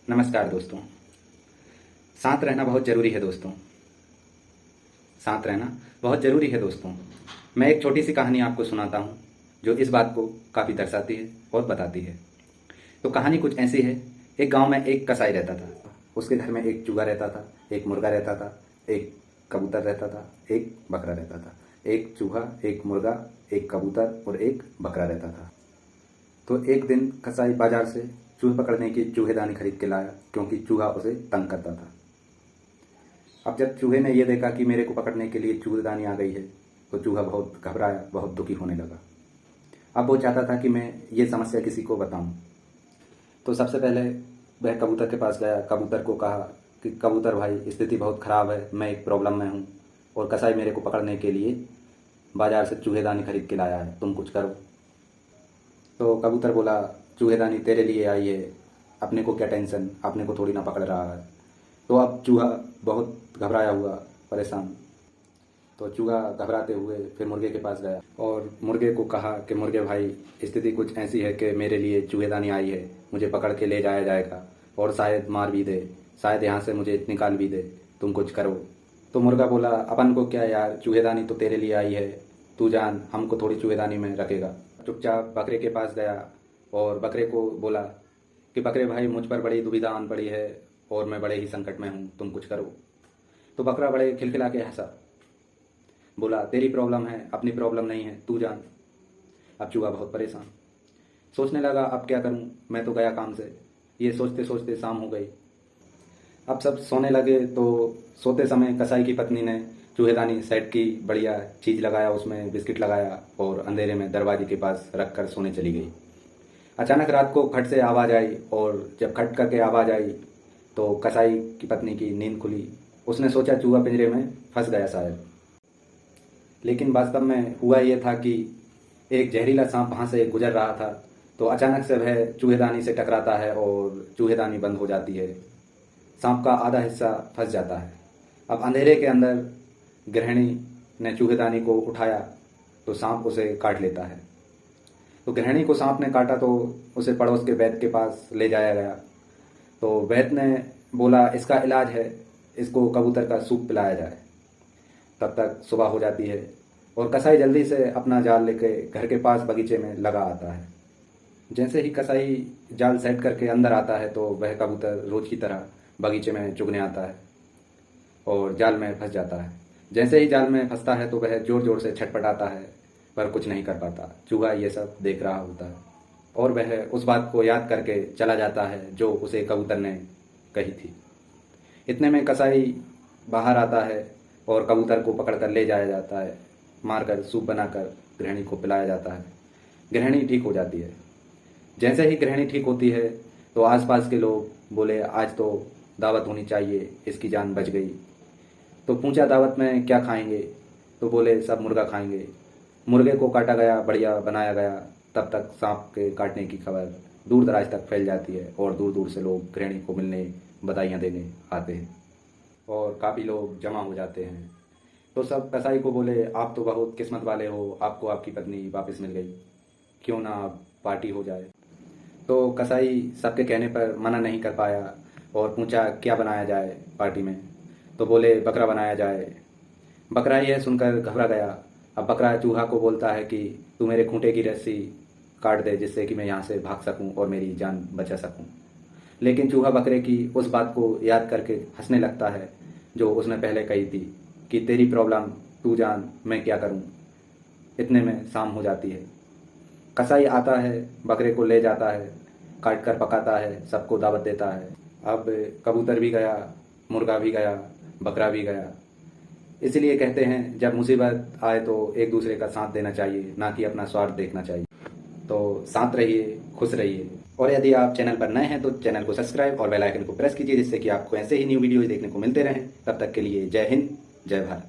नमस्कार दोस्तों। साथ रहना बहुत ज़रूरी है दोस्तों। साथ रहना बहुत ज़रूरी है दोस्तों। मैं एक छोटी सी कहानी आपको सुनाता हूँ जो इस बात को काफ़ी दर्शाती है और बताती है। तो कहानी कुछ ऐसी है। एक गांव में एक कसाई रहता था। उसके घर में एक चूहा रहता था, एक मुर्गा रहता था, एक कबूतर रहता था, एक बकरा रहता था। एक चूहा, एक मुर्गा, एक कबूतर और एक बकरा रहता था। तो एक दिन कसाई बाजार से चूहे पकड़ने की चूहेदानी खरीद के लाया, क्योंकि चूहा उसे तंग करता था। अब जब चूहे ने यह देखा कि मेरे को पकड़ने के लिए चूहेदानी आ गई है, तो चूहा बहुत घबराया, बहुत दुखी होने लगा। अब वो चाहता था कि मैं ये समस्या किसी को बताऊं। तो सबसे पहले वह कबूतर के पास गया। कबूतर को कहा कि कबूतर भाई, स्थिति बहुत ख़राब है, मैं एक प्रॉब्लम में हूँ और कसाई मेरे को पकड़ने के लिए बाजार से चूहेदानी खरीद के लाया है, तुम कुछ करो। तो कबूतर बोला, चूहेदानी तेरे लिए आई है, अपने को क्या टेंशन, अपने को थोड़ी ना पकड़ रहा है। तो अब चूहा बहुत घबराया हुआ, परेशान। तो चूहा घबराते हुए फिर मुर्गे के पास गया और मुर्गे को कहा कि मुर्गे भाई, स्थिति कुछ ऐसी है कि मेरे लिए चूहेदानी आई है, मुझे पकड़ के ले जाया जाएगा और शायद मार भी दे, शायद यहाँ से मुझे निकाल भी दे, तुम कुछ करो। तो मुर्गा बोला, अपन को क्या यार, चूहेदानी तो तेरे लिए आई है, तू जान, हमको थोड़ी चूहेदानी में रखेगा। चुपचाप बकरे के पास गया और बकरे को बोला कि बकरे भाई, मुझ पर बड़ी दुविधा आन पड़ी है और मैं बड़े ही संकट में हूँ, तुम कुछ करो। तो बकरा बड़े खिलखिला के हंसा, बोला, तेरी प्रॉब्लम है, अपनी प्रॉब्लम नहीं है, तू जान। अब चूहा बहुत परेशान सोचने लगा, अब क्या करूं, मैं तो गया काम से। ये सोचते सोचते शाम हो गई। अब सब सोने लगे। तो सोते समय कसाई की पत्नी ने चूहेदानी सेट की, बढ़िया चीज़ लगाया, उसमें बिस्किट लगाया और अंधेरे में दरवाजे के पास रख कर सोने चली गई। अचानक रात को खट से आवाज़ आई और जब खट करके आवाज़ आई तो कसाई की पत्नी की नींद खुली। उसने सोचा चूहा पिंजरे में फंस गया शायद, लेकिन वास्तव में हुआ ये था कि एक जहरीला सांप वहाँ से गुजर रहा था। तो अचानक से वह चूहेदानी से टकराता है और चूहेदानी बंद हो जाती है। सांप का आधा हिस्सा फंस जाता है। अब अंधेरे के अंदर गृहिणी ने चूहेदानी को उठाया तो सांप उसे काट लेता है। तो गृहिणी को सांप ने काटा तो उसे पड़ोस के वैद्य के पास ले जाया गया। तो वैद्य ने बोला, इसका इलाज है, इसको कबूतर का सूप पिलाया जाए। तब तक सुबह हो जाती है और कसाई जल्दी से अपना जाल लेके घर के पास बगीचे में लगा आता है। जैसे ही कसाई जाल सेट करके अंदर आता है तो वह कबूतर रोज की तरह बगीचे में चुगने आता है और जाल में फंस जाता है। जैसे ही जाल में फंसता है तो वह जोर जोर से छटपटाता है, पर कुछ नहीं कर पाता। चूहा ये सब देख रहा होता है और वह उस बात को याद करके चला जाता है जो उसे कबूतर ने कही थी। इतने में कसाई बाहर आता है और कबूतर को पकड़कर ले जाया जाता है, मारकर सूप बनाकर गृहिणी को पिलाया जाता है। गृहिणी ठीक हो जाती है। जैसे ही गृहिणी ठीक होती है तो आसपास के लोग बोले, आज तो दावत होनी चाहिए, इसकी जान बच गई। तो पूछा, दावत में क्या खाएंगे? तो बोले, सब मुर्गा खाएंगे। मुर्गे को काटा गया, बढ़िया बनाया गया। तब तक सांप के काटने की खबर दूर दराज तक फैल जाती है और दूर दूर से लोग गृहिणी को मिलने, बधाइयाँ देने आते हैं और काफ़ी लोग जमा हो जाते हैं। तो सब कसाई को बोले, आप तो बहुत किस्मत वाले हो, आपको आपकी पत्नी वापस मिल गई, क्यों ना पार्टी हो जाए। तो कसाई सबके कहने पर मना नहीं कर पाया और पूछा, क्या बनाया जाए पार्टी में? तो बोले, बकरा बनाया जाए। बकरा यह सुनकर घबरा गया। अब बकरा चूहा को बोलता है कि तू मेरे खूंटे की रस्सी काट दे, जिससे कि मैं यहाँ से भाग सकूं और मेरी जान बचा सकूं। लेकिन चूहा बकरे की उस बात को याद करके हंसने लगता है जो उसने पहले कही थी कि तेरी प्रॉब्लम, तू जान, मैं क्या करूं। इतने में शाम हो जाती है। कसाई आता है, बकरे को ले जाता है, काट कर पकाता है, सबको दावत देता है। अब कबूतर भी गया, मुर्गा भी गया, बकरा भी गया। इसलिए कहते हैं, जब मुसीबत आए तो एक दूसरे का साथ देना चाहिए, ना कि अपना स्वार्थ देखना चाहिए। तो साथ रहिए, खुश रहिए। और यदि आप चैनल पर नए हैं तो चैनल को सब्सक्राइब और बेल आइकन को प्रेस कीजिए, जिससे कि आपको ऐसे ही न्यू वीडियोज देखने को मिलते रहें। तब तक के लिए जय हिंद, जय भारत।